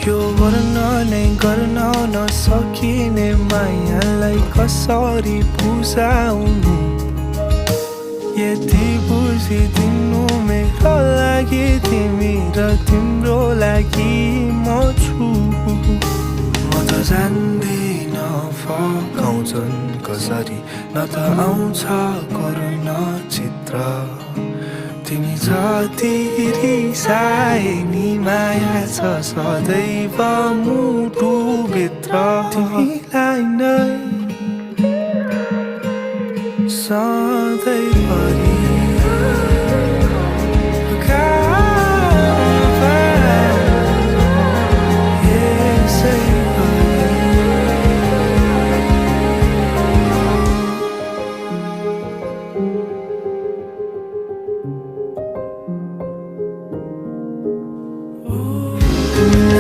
त्यो गर्न नै गर्न नसकिने मायालाई कसरी बुझाउनु यति बुझिदिनु मेरो लागि तिमी र तिम्रो लागि म छु म त जान्दिन फकाउँछन् कसरी न त आउँछ करुण चित्र तिमी जति रिसाए नि माया छ सदैव मुटुभित्र तिमीलाई नै सधैँभरि